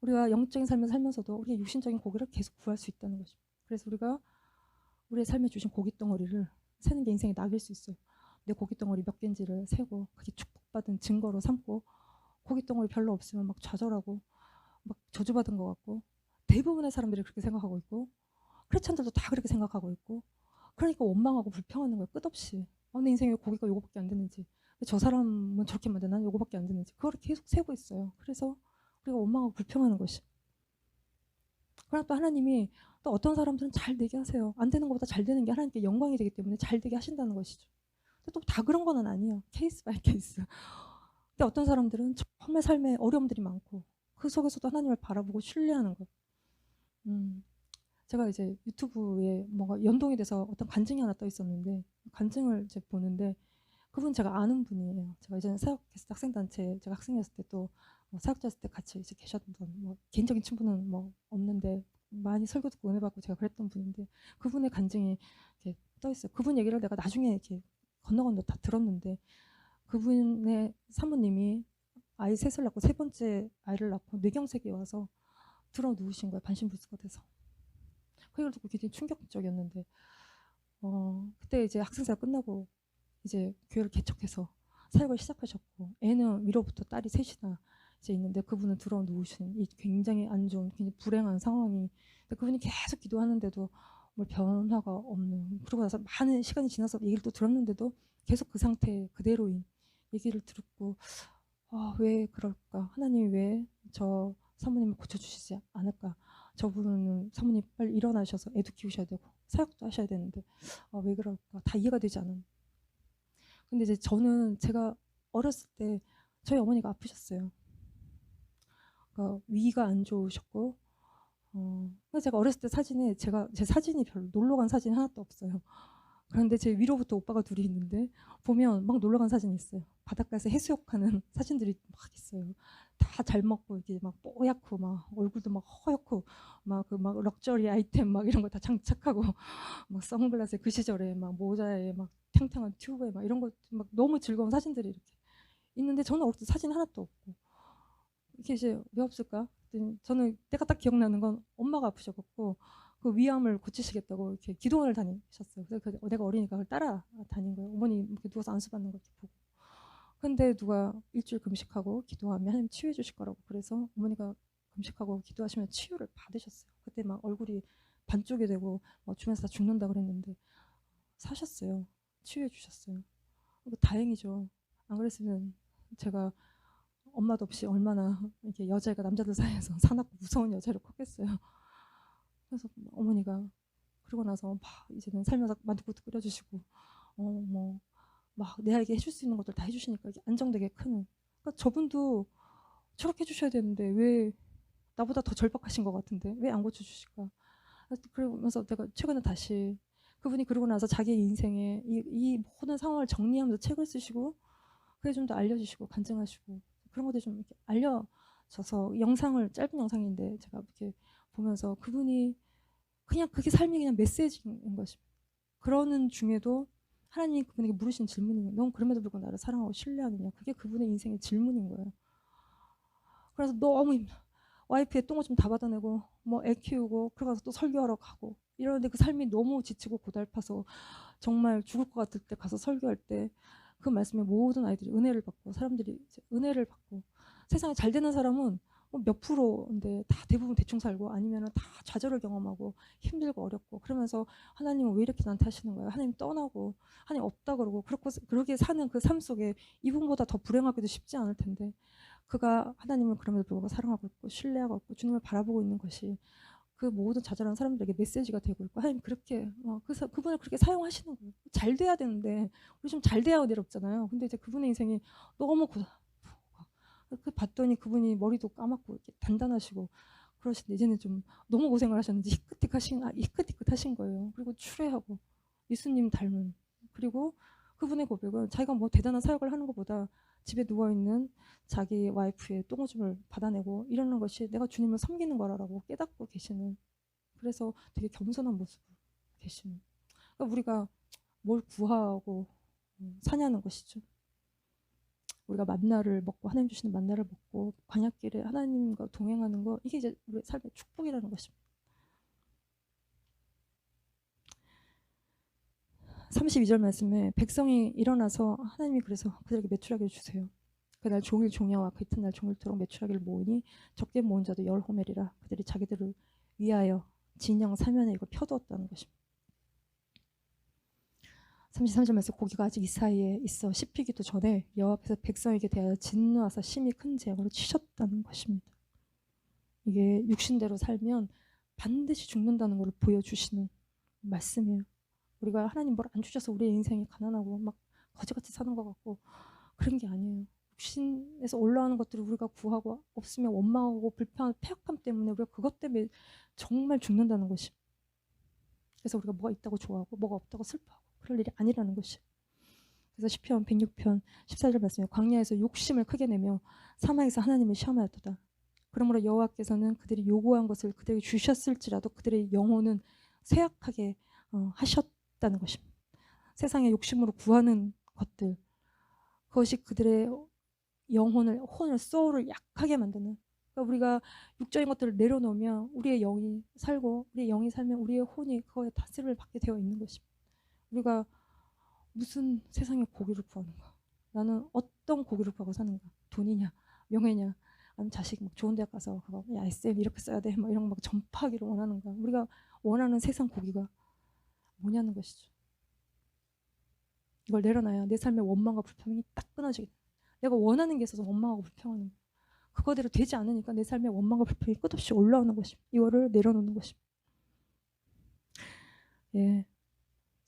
우리가 영적인 삶을 살면서도 우리가 육신적인 고기를 계속 구할 수 있다는 것입니다. 그래서 우리가 우리의 삶에 주신 고기 덩어리를 세는 게 인생의 낙일 수 있어요. 내 고기 덩어리 몇 개인지를 세고 그게 축복받은 증거로 삼고 고기 덩어리 별로 없으면 막 좌절하고 막 저주받은 것 같고 대부분의 사람들이 그렇게 생각하고 있고 크리스찬들도 다 그렇게 생각하고 있고 그러니까 원망하고 불평하는 거예요. 끝없이. 내 인생에 왜 고기가 요거밖에 안 되는지 저 사람은 저렇게 만데 난 요거밖에 안 되는지 그거를 계속 세고 있어요. 그래서 우리가 원망하고 불평하는 것이. 그러나 또 하나님이 또 어떤 사람들은 잘 되게 하세요. 안 되는 것보다 잘 되는 게 하나님께 영광이 되기 때문에 잘 되게 하신다는 것이죠. 근데 또 다 그런 건 아니에요. 케이스 바이 케이스. 근데 어떤 사람들은 정말 삶에 어려움들이 많고 그 속에서도 하나님을 바라보고 신뢰하는 것. 제가 이제 유튜브에 뭔가 연동이 돼서 어떤 간증이 하나 떠 있었는데 간증을 이제 보는데 그분 제가 아는 분이에요. 제가 이제는 사역했을 때 학생단체 제가 학생이었을 때 또 사역자였을 때 같이 이제 계셨던 뭐 개인적인 친분은 뭐 없는데 많이 설교 듣고 은혜 받고 제가 그랬던 분인데 그분의 간증이 이렇게 떠 있어요. 그분 얘기를 내가 나중에 이렇게 건너 다 들었는데 그분의 사모님이 아이 셋을 낳고 세 번째 아이를 낳고 뇌경색이 와서 들어 누우신 거예요. 반신불수가 돼서. 그 얘기를 듣고 굉장히 충격적이었는데 그때 이제 학생사역 끝나고 이제 교회를 개척해서 사역을 시작하셨고 애는 위로부터 딸이 셋이나 이제 있는데 그분은 들어 누우신 이 굉장히 안 좋은 굉장히 불행한 상황이 그분이 계속 기도하는데도 뭘 변화가 없는 그러고 나서 많은 시간이 지나서 얘기를 또 들었는데도 계속 그 상태 그대로인 얘기를 들었고 왜 그럴까 하나님이 왜 저 사모님을 고쳐주시지 않을까 저분은 사모님 빨리 일어나셔서 애도 키우셔야 되고 사역도 하셔야 되는데 왜 그럴까 다 이해가 되지 않은 근데 이제 저는 제가 어렸을 때 저희 어머니가 아프셨어요. 그러니까 위가 안 좋으셨고 그래서 제가 어렸을 때 사진에 제 사진이 별로 놀러 간 사진이 하나도 없어요. 그런데 제 위로부터 오빠가 둘이 있는데 보면 막 놀러 간 사진이 있어요. 바닷가에서 해수욕하는 사진들이 막 있어요. 다 잘 먹고 이게 막 뽀얗고 막 얼굴도 막 허옇고 막 그 막 럭셔리 아이템 막 이런 거 다 장착하고 막 선글라스에 그 시절에 막 모자에 막 탱탱한 튜브에 막 이런 거 막 너무 즐거운 사진들이 이렇게 있는데 저는 어렸을 때 사진 하나도 없고 이게 이제 왜 없을까? 그랬더니 저는 때가 딱 기억나는 건 엄마가 아프셔갖고 그 위암을 고치시겠다고 이렇게 기도원을 다니셨어요. 그래서 내가 어리니까 그걸 따라 다닌 거예요. 어머니 이렇게 누워서 안수 받는 거 이렇게 보고. 근데 누가 일주일 금식하고 기도하면 하나님 치유해 주실 거라고 그래서 어머니가 금식하고 기도하시면 치유를 받으셨어요. 그때 막 얼굴이 반쪽이 되고 주변에서 다 죽는다 그랬는데 사셨어요. 치유해 주셨어요. 다행이죠. 안 그랬으면 제가 엄마도 없이 얼마나 이렇게 여자애가 남자들 사이에서 사납고 무서운 여자로 컸겠어요. 그래서 어머니가 그러고 나서 막 이제는 살면서 만두국도 끓여주시고 뭐 막 내에게 해줄 수 있는 것들 다 해주시니까 이게 안정되게 크는. 그러니까 저분도 저렇게 해주셔야 되는데 왜 나보다 더 절박하신 것 같은데 왜 안 고쳐주실까? 그러면서 내가 최근에 다시 그분이 그러고 나서 자기 인생에 이 모든 상황을 정리하면서 책을 쓰시고 그게 좀 더 알려주시고 간증하시고 그런 것들이 좀 이렇게 알려져서 영상을 짧은 영상인데 제가 이렇게 보면서 그분이 그냥 그게 삶이 그냥 메시지인 것입니다. 그러는 중에도 하나님이 그분에게 물으신 질문이 넌 그럼에도 불구하고 나를 사랑하고 신뢰하느냐 그게 그분의 인생의 질문인 거예요. 그래서 너무 와이프의 똥을 좀 다 받아내고 뭐 애 키우고 그러고서 또 설교하러 가고 이러는데 그 삶이 너무 지치고 고달파서 정말 죽을 것 같을 때 가서 설교할 때 그 말씀에 모든 아이들이 은혜를 받고 사람들이 이제 은혜를 받고 세상에 잘 되는 사람은 몇 프로인데 다 대부분 대충 살고 아니면은 다 좌절을 경험하고 힘들고 어렵고 그러면서 하나님은 왜 이렇게 나한테 하시는 거예요? 하나님 떠나고 하나님 없다 그러고 그렇게 사는 그 삶 속에 이분보다 더 불행하기도 쉽지 않을 텐데 그가 하나님을 그럼에도 불구하고 사랑하고 있고 신뢰하고 있고 주님을 바라보고 있는 것이 그 모든 좌절한 사람들에게 메시지가 되고 있고 하나님 그렇게 그분을 그렇게 사용하시는 거예요. 잘 돼야 되는데 우리 좀 잘 돼야 내롭잖아요. 근데 이제 그분의 인생이 너무 그 봤더니 그분이 머리도 까맣고 이렇게 단단하시고 그러신데 이제는 좀 너무 고생을 하셨는지 희끗희끗하신 거예요. 그리고 추레하고 예수님 닮은 그리고 그분의 고백은 자기가 뭐 대단한 사역을 하는 것보다 집에 누워있는 자기 와이프의 똥오줌을 받아내고 이러는 것이 내가 주님을 섬기는 거라고 깨닫고 계시는 그래서 되게 겸손한 모습으로 계시는 그러니까 우리가 뭘 구하고 사냐는 것이죠. 우리가 만나를 먹고 하나님 주시는 만나를 먹고 광야길에 하나님과 동행하는 거 이게 이제 우리 삶의 축복이라는 것입니다. 32절 말씀에 백성이 일어나서 하나님이 그래서 그들에게 메추라기를 주세요. 그날 종일 종야와 그 이튿날 종일토록 메추라기를 모으니 적게 모은 자도 10호멜이라 그들이 자기들을 위하여 진영 사면에 이걸 펴두었다는 것입니다. 33절 말씀 고기가 아직 이 사이에 있어 씹히기도 전에 여호와께서 백성에게 대하여 진노하사 심히 큰 재앙으로 치셨다는 것입니다. 이게 육신대로 살면 반드시 죽는다는 것을 보여주시는 말씀이에요. 우리가 하나님 뭘 안 주셔서 우리의 인생이 가난하고 막 거지같이 사는 것 같고 그런 게 아니에요. 육신에서 올라오는 것들을 우리가 구하고 없으면 원망하고 불평하고 폐역함 때문에 우리가 그것 때문에 정말 죽는다는 것입니다. 그래서 우리가 뭐가 있다고 좋아하고 뭐가 없다고 슬퍼하고 그럴 일이 아니라는 것이. 그래서 시편 106편 14절 말씀에 광야에서 욕심을 크게 내며 사막에서 하나님을 시험하였도다. 그러므로 여호와께서는 그들이 요구한 것을 그들에게 주셨을지라도 그들의 영혼은 쇠약하게 하셨다는 것입니다. 세상의 욕심으로 구하는 것들, 그것이 그들의 영혼을, 소울을 약하게 만드는. 그러니까 우리가 육적인 것들을 내려놓으면 우리의 영이 살고, 우리의 영이 살면 우리의 혼이 그거에 다스림을 받게 되어 있는 것입니다. 우리가 무슨 세상의 고기를 구하는가? 나는 어떤 고기를 구하고 사는가? 돈이냐, 명예냐, 아니면 자식 막 좋은 대학 가서 야 SM 이렇게 써야 돼, 막 이런 거 막 전파하기를 원하는가? 우리가 원하는 세상 고기가 뭐냐는 것이죠. 이걸 내려놔야 내 삶의 원망과 불평이 딱 끊어지게 돼. 내가 원하는 게 있어서 원망하고 불평하는 거야. 그거대로 되지 않으니까 내 삶의 원망과 불평이 끝없이 올라오는 것입니다. 이거를 내려놓는 것입니다. 예.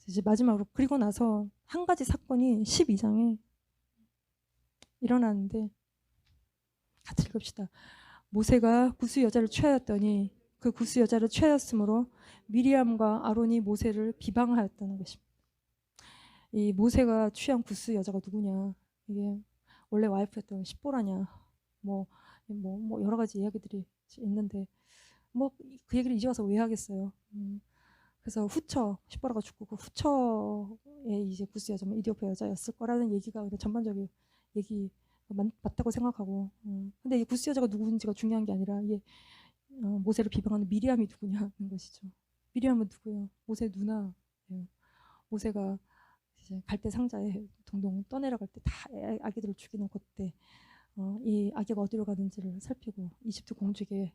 이제 마지막으로, 그리고 나서 한 가지 사건이 12장에 일어나는데 같이 읽읍시다. 모세가 구스 여자를 취하였더니 그 구스 여자를 취하였으므로 미리암과 아론이 모세를 비방하였다는 것입니다. 이 모세가 취한 구스 여자가 누구냐? 이게 원래 와이프였던 십보라냐? 뭐 여러 가지 이야기들이 있는데 뭐 그 얘기를 이제 와서 왜 하겠어요? 그래서 후처, 십보라가 죽고 그 후처의 이제 구스 여자면 이디오피아 여자였을 거라는 얘기가 그냥 전반적인 얘기 맞다고 생각하고, 근데 이 구스 여자가 누구인지가 중요한 게 아니라 이게 모세를 비방하는 미리암이 누구냐는 것이죠. 미리암은 누구예요? 모세 누나. 모세가 이제 갈대 상자에 동동 떠내려갈 때 다 아기들을 죽이는 그때 이 아기가 어디로 가는지를 살피고 이집트 공주에게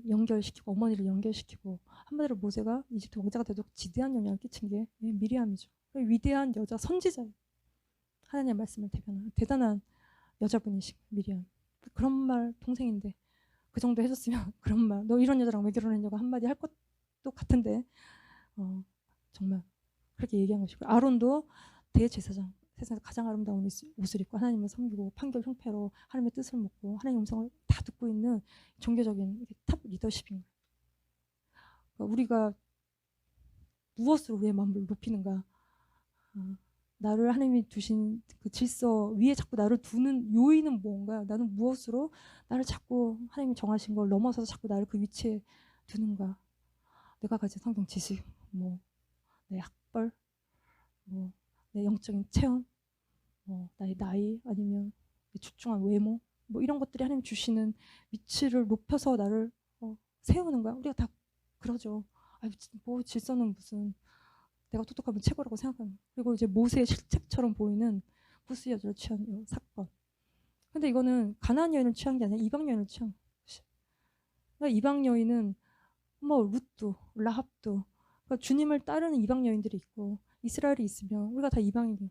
연결시키고 어머니를 연결시키고, 한마디로 모세가 이집트 왕자가 되도록 지대한 영향을 끼친 게 미리암이죠. 위대한 여자 선지자예요. 하나님의 말씀을 대변하는 대단한 여자분이신 미리암. 그런 말 동생인데 그 정도 해줬으면 그런 말, 너 이런 여자랑 왜 결혼했냐고 한마디 할 것도 같은데 정말 그렇게 얘기한 것이고, 아론도 대제사장, 세상에서 가장 아름다운 옷을 입고 하나님을 섬기고 판결 형패로 하나님의 뜻을 묻고 하나님의 음성을 다 듣고 있는 종교적인 탑 리더십인 거예요. 그러니까 우리가 무엇으로 우리의 마음을 높이는가? 나를 하나님이 두신 그 질서 위에 자꾸 나를 두는 요인은 뭔가? 나는 무엇으로 나를 자꾸 하나님이 정하신 걸 넘어서서 자꾸 나를 그 위치에 두는가? 내가 가진 성경 지식, 뭐 내 학벌, 뭐 내 영적인 체험, 뭐 나의 나이, 아니면 내 출중한 외모, 뭐 이런 것들이 하나님 주시는 위치를 높여서 나를 세우는 거야. 우리가 다 그러죠. 뭐 질서는 무슨, 내가 똑똑하면 최고라고 생각하는. 그리고 이제 모세의 실책처럼 보이는 구스 여자를 취한 이 사건. 근데 이거는 가나안 여인을 취한 게 아니라 이방 여인을 취한 것이. 그러니까 이방 여인은 뭐 룻도, 라합도, 그러니까 주님을 따르는 이방 여인들이 있고 이스라엘이 있으면 우리가 다 이방인이에요.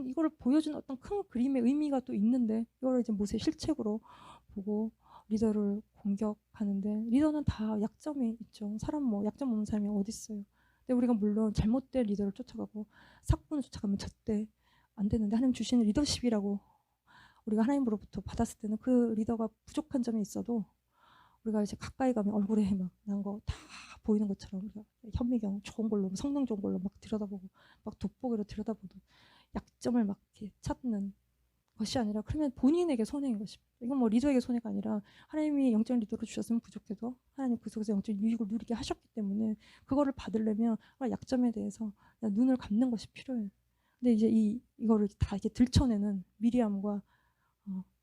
이거를 보여주는 어떤 큰 그림의 의미가 또 있는데 이걸 이제 모세의 실책으로 보고 리더를 공격하는데, 리더는 다 약점이 있죠. 사람 뭐 약점 없는 사람이 어디 있어요. 근데 우리가 물론 잘못된 리더를 쫓아가고 사건을 쫓아가면 절대 안 되는데, 하나님 주시는 리더십이라고 우리가 하나님으로부터 받았을 때는 그 리더가 부족한 점이 있어도 우리가 이제 가까이 가면 얼굴에 막 난 거 다 보이는 것처럼 우리가 현미경 좋은 걸로, 성능 좋은 걸로 막 들여다보고 막 돋보기로 들여다보도 약점을 막 이렇게 찾는 것이 아니라, 그러면 본인에게 손해인 것입니다. 이건 뭐 리더에게 손해가 아니라 하나님이 영적 리더로 주셨으면 부족해도 하나님 그 속에서 영적 유익을 누리게 하셨기 때문에 그거를 받으려면 약점에 대해서 눈을 감는 것이 필요해요. 근데 이제 이거를 다 이렇게 들춰내는 미리암과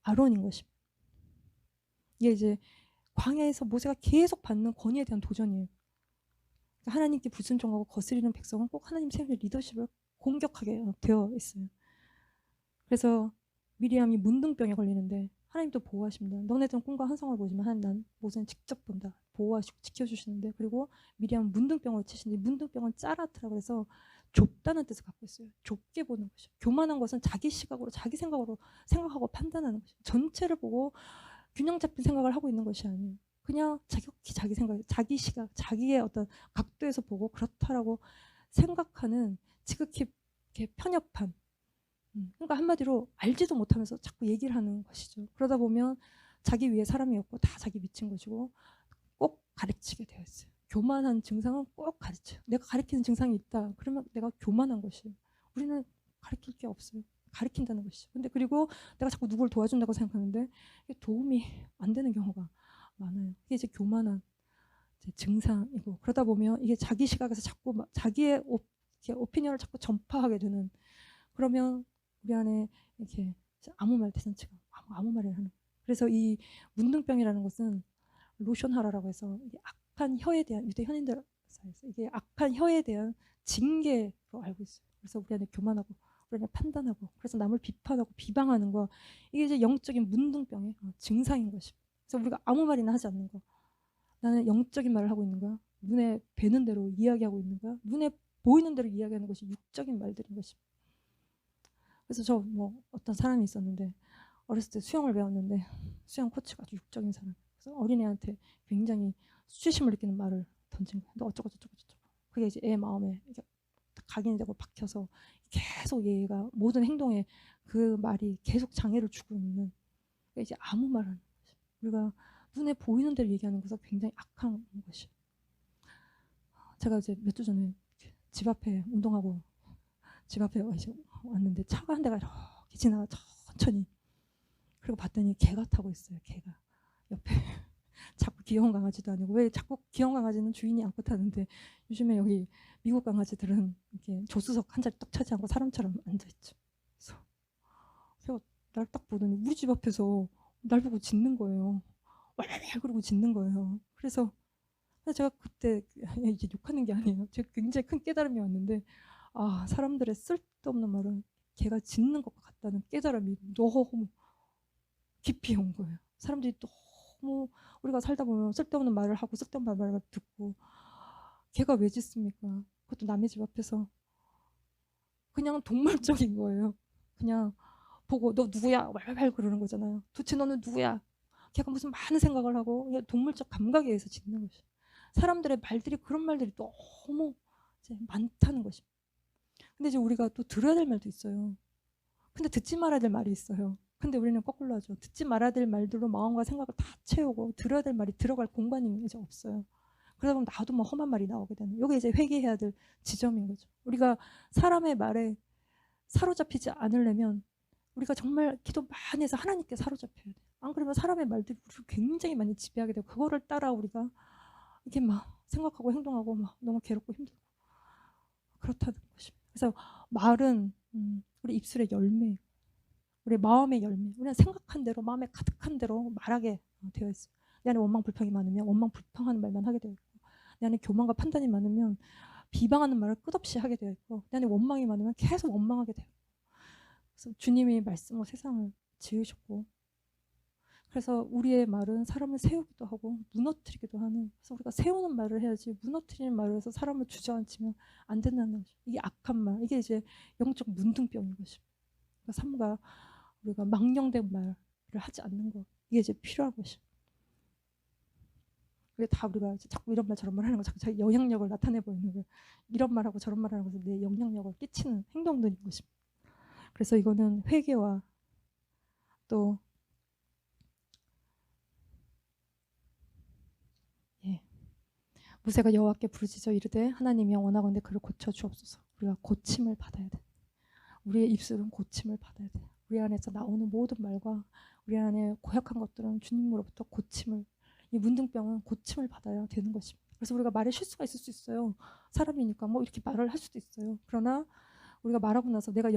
아론인 것입니다. 이게 이제 광야에서 모세가 계속 받는 권위에 대한 도전이에요. 하나님께 불순종하고 거스리는 백성은 꼭 하나님 세우는 리더십을 공격하게 되어 있어요. 그래서 미리암이 문둥병에 걸리는데 하나님도 보호하십니다. 너네들은 꿈과 환상을 보지만 하나님, 난 모세는 직접 본다. 보호하시고 지켜주시는데, 그리고 미리암은 문둥병으로 치시는데, 문둥병은 짜라트라고 해서 좁다는 뜻을 갖고 있어요. 좁게 보는 것이죠. 교만한 것은 자기 시각으로, 자기 생각으로 생각하고 판단하는 것이죠. 전체를 보고 균형 잡힌 생각을 하고 있는 것이 아니에요. 그냥 자격히 자기 생각, 자기 시각, 자기의 어떤 각도에서 보고 그렇다라고 생각하는 지극히 편협한, 그러니까 한마디로 알지도 못하면서 자꾸 얘기를 하는 것이죠. 그러다 보면 자기 위에 사람이 없고 다 자기 미친 것이고 꼭 가르치게 되어 있어요. 교만한 증상은 꼭 가르쳐요. 내가 가리키는 증상이 있다. 그러면 내가 교만한 것이에요. 우리는 가리킬 게 없어요. 가리킨다는 것이죠. 근데 그리고 내가 자꾸 누구를 도와준다고 생각하는데 이게 도움이 안 되는 경우가 많아요. 이게 이제 교만한 이제 증상이고, 그러다 보면 이게 자기 시각에서 자꾸 자기의 오피니언을 자꾸 전파하게 되는, 그러면 우리 안에 이렇게 아무 말 대잔치가 아무 말을 하는. 그래서 이 문둥병이라는 것은 로션하라라고 해서 이게 악한 혀에 대한, 유대 현인들 사이에서 이게 악한 혀에 대한 징계로 알고 있어요. 그래서 우리 안에 교만하고 우리 안에 판단하고, 그래서 남을 비판하고 비방하는 거, 이게 이제 영적인 문둥병의 증상인 것입니다. 그래서 우리가 아무 말이나 하지 않는 거, 나는 영적인 말을 하고 있는 거야, 눈에 뵈는 대로 이야기하고 있는 거야, 눈에 보이는 대로 이야기하는 것이 육적인 말들인 것입니다. 그래서 저 뭐 어떤 사람이 있었는데, 어렸을 때 수영을 배웠는데 수영 코치가 아주 육적인 사람. 그래서 어린애한테 굉장히 수치심을 느끼는 말을 던진 거야. 너 어쩌고 저쩌고 저쩌고. 그게 이제 애 마음에 각인이 되고 박혀서 계속 얘가 모든 행동에 그 말이 계속 장애를 주고 있는, 그러니까 이제 아무 말 하는 거지. 우리가 눈에 보이는 대로 얘기하는 것은 굉장히 악한 것이. 제가 이제 몇 주 전에 집 앞에 운동하고 집 앞에 왔는데 차가 한 대가 이렇게 지나가 천천히. 그리고 봤더니 개가 타고 있어요. 개가 옆에. 자꾸 귀여운 강아지도 아니고, 왜 자꾸 귀여운 강아지는 주인이 안고 타는데 요즘에 여기 미국 강아지들은 이렇게 조수석 한 자리 딱 차지하고 사람처럼 앉아있죠. 그래서 걔가 날 딱 보더니 우리 집 앞에서 날 보고 짖는 거예요. 왈왈 그러고 짖는 거예요. 그래서 제가 그때 이제 욕하는 게 아니에요. 제가 굉장히 큰 깨달음이 왔는데, 아, 사람들의 쓸데없는 말은 걔가 짖는 것 같다는 깨달음이 너무 깊이 온 거예요. 사람들이 너무 우리가 살다 보면 쓸데없는 말을 하고 쓸데없는 말을 듣고, 걔가 왜 짖습니까? 그것도 남의 집 앞에서. 그냥 동물적인 거예요. 그냥 보고 너 누구야? 왈왈 그러는 거잖아요. 도대체 너는 누구야? 걔가 무슨 많은 생각을 하고 그냥 동물적 감각에 의해서 짖는 것이. 사람들의 말들이, 그런 말들이 너무 이제 많다는 것입니다. 근데 이제 우리가 또 들어야 될 말도 있어요. 근데 듣지 말아야 될 말이 있어요. 근데 우리는 거꾸로 하죠. 듣지 말아야 될 말들로 마음과 생각을 다 채우고 들어야 될 말이 들어갈 공간이 이제 없어요. 그러다 보면 나도 뭐 험한 말이 나오게 되는. 이게 이제 회개해야 될 지점인 거죠. 우리가 사람의 말에 사로잡히지 않으려면 우리가 정말 기도 많이 해서 하나님께 사로잡혀야 돼요. 안 그러면 사람의 말들이 우리를 굉장히 많이 지배하게 되고, 그거를 따라 우리가 이렇게 막 생각하고 행동하고 막 너무 괴롭고 힘들고 그렇다는 것입니다. 그래서 말은 우리 입술의 열매, 우리 마음의 열매, 우리가 생각한 대로 마음에 가득한 대로 말하게 되어 있어요. 내 안에 원망 불평이 많으면 원망 불평하는 말만 하게 되어 있고, 내 안에 교만과 판단이 많으면 비방하는 말을 끝없이 하게 되어 있고, 내 안에 원망이 많으면 계속 원망하게 돼요. 그래서 주님이 말씀으로 세상을 지으셨고, 그래서 우리의 말은 사람을 세우기도 하고 무너뜨리기도 하는, 그래서 우리가 세우는 말을 해야지 무너뜨리는 말을 해서 사람을 주저앉히면 안 된다는 것이. 이게 악한 말, 이게 이제 영적 문둥병인 것입니다. 그러니까 삼가 우리가 망령된 말을 하지 않는 것, 이게 이제 필요한 것입니다. 그게 다 우리가 자꾸 이런 말 저런 말 하는 거, 자꾸 자기 영향력을 나타내 보이는 거, 이런 말하고 저런 말하는 것에서 내 영향력을 끼치는 행동들인 것입니다. 그래서 이거는 회개와 또 모세가 여호와께 부르짖어 이르되 하나님이여 원하건대 그를 고쳐 주옵소서. 우리가 고침을 받아야 돼. 우리의 입술은 고침을 받아야 돼. 우리 안에서 나오는 모든 말과 우리 안에 고약한 것들은 주님으로부터 고침을, 이 문둥병은 고침을 받아야 되는 것입니다. 그래서 우리가 말에 실수가 있을 수 있어요. 사람이니까 뭐 이렇게 말을 할 수도 있어요. 그러나 우리가 말하고 나서 내가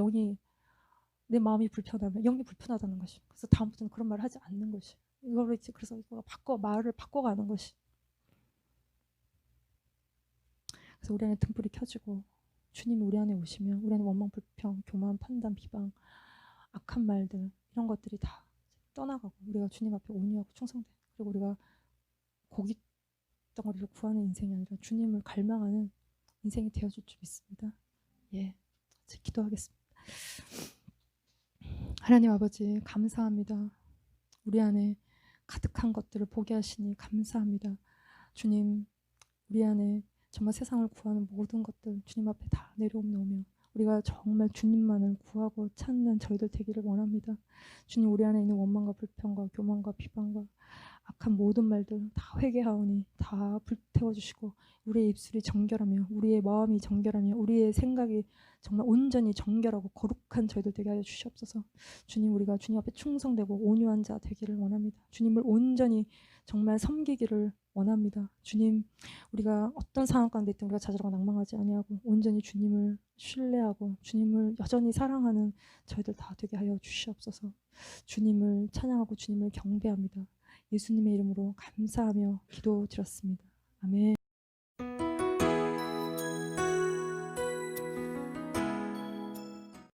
내 마음이 불편하면 영이 불편하다는 것이. 그래서 다음부터는 그런 말을 하지 않는 것이. 이거를 이제 그래서 이거 말을 바꿔가는 것이. 그래서 우리 안에 등불이 켜지고 주님이 우리 안에 오시면 우리 안에 원망, 불평, 교만, 판단, 비방, 악한 말들, 이런 것들이 다 떠나가고 우리가 주님 앞에 온유하고 충성돼. 그리고 우리가 고깃 덩어리를 구하는 인생이 아니라 주님을 갈망하는 인생이 되어줄 줄 믿습니다. 예, 이제 기도하겠습니다. 하나님 아버지 감사합니다. 우리 안에 가득한 것들을 보게 하시니 감사합니다. 주님, 우리 안에 정말 세상을 구하는 모든 것들 주님 앞에 다 내려놓으며 우리가 정말 주님만을 구하고 찾는 저희들 되기를 원합니다. 주님, 우리 안에 있는 원망과 불평과 교만과 비방과 악한 모든 말들 다 회개하오니 다 불태워 주시고 우리의 입술이 정결하며 우리의 마음이 정결하며 우리의 생각이 정말 온전히 정결하고 거룩한 저희들 되게 하여 주시옵소서. 주님, 우리가 주님 앞에 충성되고 온유한 자 되기를 원합니다. 주님을 온전히 정말 섬기기를 원합니다. 주님, 우리가 어떤 상황 가운데 있든 우리가 좌절하고 낭망하지 아니하고 온전히 주님을 신뢰하고 주님을 여전히 사랑하는 저희들 다 되게 하여 주시옵소서. 주님을 찬양하고 주님을 경배합니다. 예수님의 이름으로 감사하며 기도드렸습니다. 아멘.